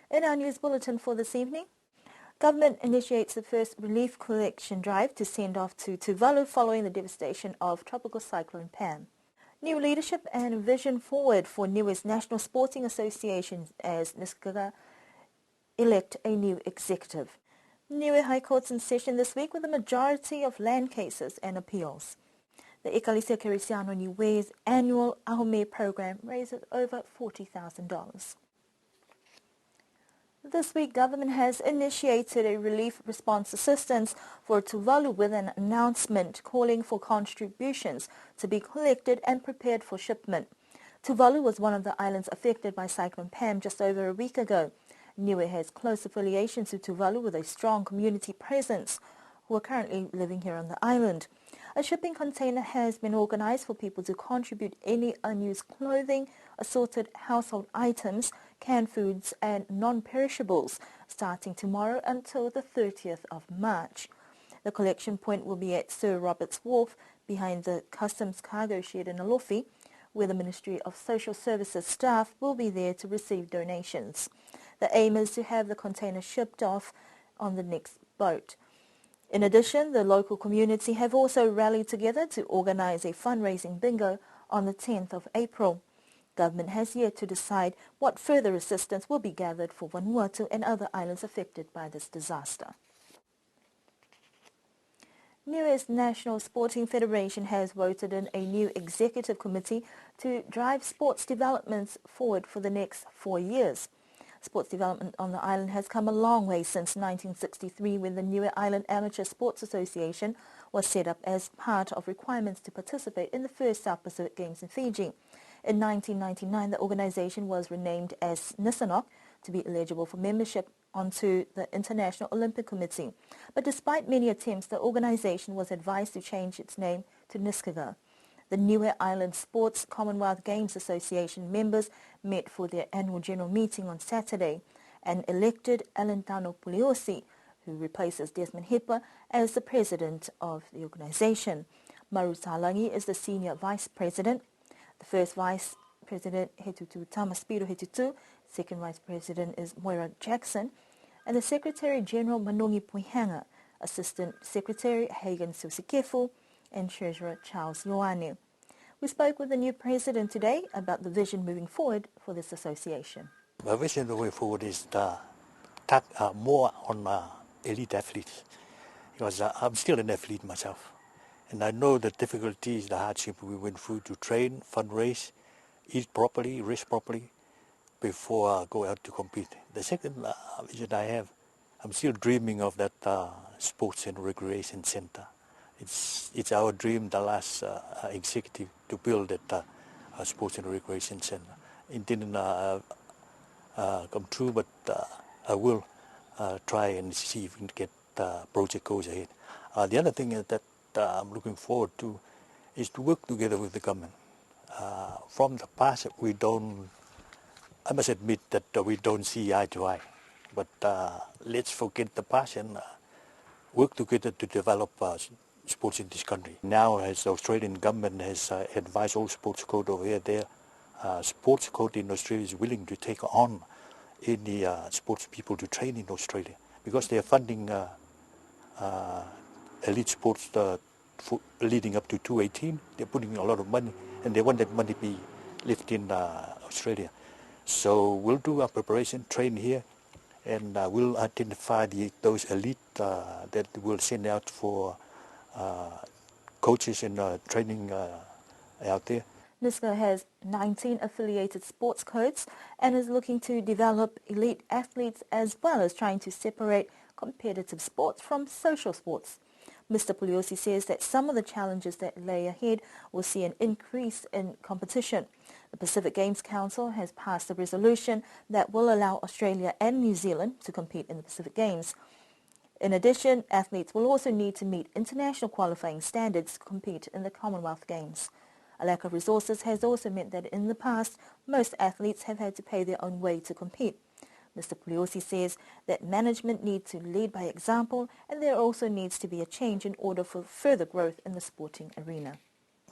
In our news bulletin for this evening, government initiates the first relief collection drive to send off to Tuvalu following the devastation of Tropical Cyclone Pam. New leadership and vision forward for Niue's National Sporting Association as Niskaga elect a new executive. Niue High Court's in session this week with a majority of land cases and appeals. The Ekalisia Kerisiano Niue's annual Ahome program raises over $40,000. This week, government has initiated a relief response assistance for Tuvalu with an announcement calling for contributions to be collected and prepared for shipment. Tuvalu was one of the islands affected by Cyclone Pam just over a week ago. Niue has close affiliations to Tuvalu with a strong community presence who are currently living here on the island. A shipping container has been organized for people to contribute any unused clothing, assorted household items, canned foods and non-perishables starting tomorrow until the 30th of March. The collection point will be at Sir Robert's Wharf behind the Customs Cargo Shed in Alofi, where the Ministry of Social Services staff will be there to receive donations. The aim is to have the container shipped off on the next boat. In addition, the local community have also rallied together to organize a fundraising bingo on the 10th of April. Government has yet to decide what further assistance will be gathered for Vanuatu and other islands affected by this disaster. Niue's National Sporting Federation has voted in a new executive committee to drive sports developments forward for the next 4 years. Sports development on the island has come a long way since 1963 when the Niue Island Amateur Sports Association was set up as part of requirements to participate in the first South Pacific Games in Fiji. In 1999, the organization was renamed as Nisanok to be eligible for membership onto the International Olympic Committee. But despite many attempts, the organization was advised to change its name to Niskaga. The Niue Island Sports Commonwealth Games Association members met for their annual general meeting on Saturday and elected Alentano Puliosi, who replaces Desmond Hepa, as the president of the organization. Maru Talangi is the senior vice president. The first vice president, Hetutu Tamaspiro Hetutu. Second vice president is Moira Jackson. And the secretary general Manongi Puihanga, assistant secretary Hagan Susikefu, and treasurer Charles Ioane. We spoke with the new president today about the vision moving forward for this association. My vision moving forward is to tap more on elite athletes, because I'm still an athlete myself, and I know the difficulties, the hardship we went through to train, fundraise, eat properly, rest properly before I go out to compete. The second vision I have, I'm still dreaming of that sports and recreation center. It's our dream, the last executive, to build that sports and recreation center. It didn't come true, but I will try and see if we can get the project goes ahead. The other thing that I'm looking forward to is to work together with the government. From the past, I must admit that we don't see eye to eye, but let's forget the past and work together to develop sports in this country. Now, as the Australian government has advised all sports code over here, their sports code in Australia is willing to take on any sports people to train in Australia, because they are funding elite sports leading up to 2018. They're putting a lot of money, and they want that money to be left in Australia. So we'll do our preparation, train here, and we'll identify those elite that we'll send out for coaches and training out there. NISCO has 19 affiliated sports codes and is looking to develop elite athletes as well as trying to separate competitive sports from social sports. Mr. Puliosi says that some of the challenges that lay ahead will see an increase in competition. The Pacific Games Council has passed a resolution that will allow Australia and New Zealand to compete in the Pacific Games. In addition, athletes will also need to meet international qualifying standards to compete in the Commonwealth Games. A lack of resources has also meant that in the past, most athletes have had to pay their own way to compete. Mr. Puliosi says that management needs to lead by example, and there also needs to be a change in order for further growth in the sporting arena.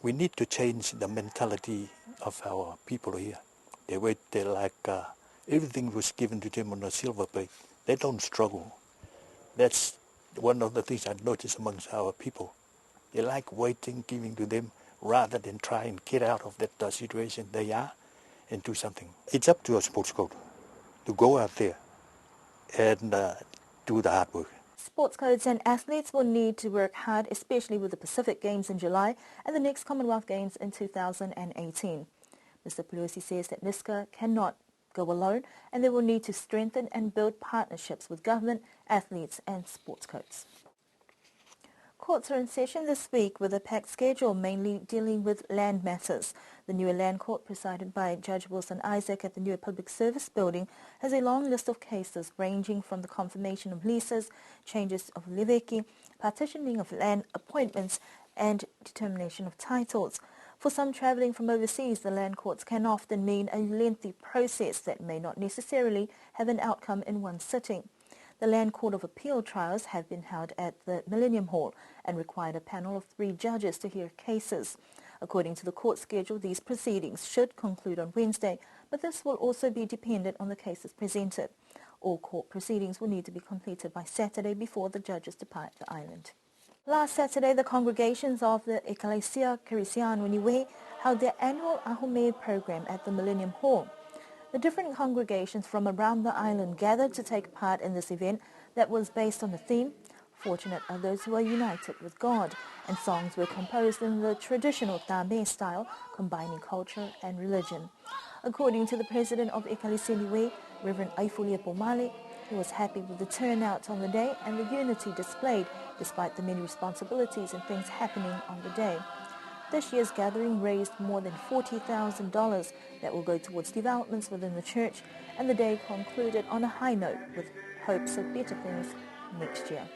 We need to change the mentality of our people here. They like Everything was given to them on a silver plate. They don't struggle. That's one of the things I notice amongst our people. They like waiting, giving to them, rather than try and get out of that situation they are and do something. It's up to a sports coach to go out there and do the hard work. Sports codes and athletes will need to work hard, especially with the Pacific Games in July and the next Commonwealth Games in 2018. Mr. Pelosi says that NISCA cannot go alone and they will need to strengthen and build partnerships with government, athletes and sports codes. Courts are in session this week with a packed schedule, mainly dealing with land matters. The newer land court, presided by Judge Wilson Isaac at the newer Public Service Building, has a long list of cases ranging from the confirmation of leases, changes of leveki, partitioning of land appointments, and determination of titles. For some travelling from overseas, the land courts can often mean a lengthy process that may not necessarily have an outcome in one sitting. The Land Court of Appeal trials have been held at the Millennium Hall and required a panel of 3 judges to hear cases. According to the court schedule, these proceedings should conclude on Wednesday, but this will also be dependent on the cases presented. All court proceedings will need to be completed by Saturday before the judges depart the island. Last Saturday, the congregations of the Ecclesia Christiana Niue held their annual Ahome program at the Millennium Hall. The different congregations from around the island gathered to take part in this event that was based on the theme, "Fortunate are those who are united with God," and songs were composed in the traditional Tame style, combining culture and religion. According to the president of Ecclesia Niue, Reverend Aifulia Pomale, he was happy with the turnout on the day and the unity displayed despite the many responsibilities and things happening on the day. This year's gathering raised more than $40,000 that will go towards developments within the church, and the day concluded on a high note with hopes of better things next year.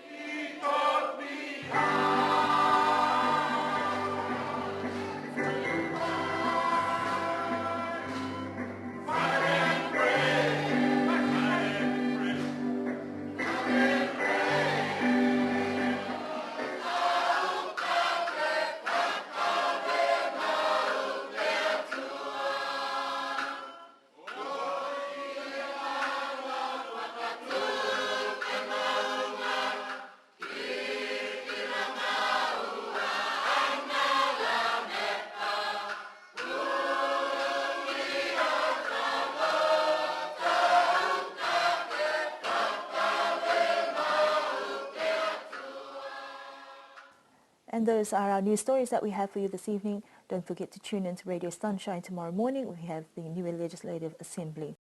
And those are our news stories that we have for you this evening. Don't forget to tune in to Radio Sunshine tomorrow morning. We have the new Legislative Assembly.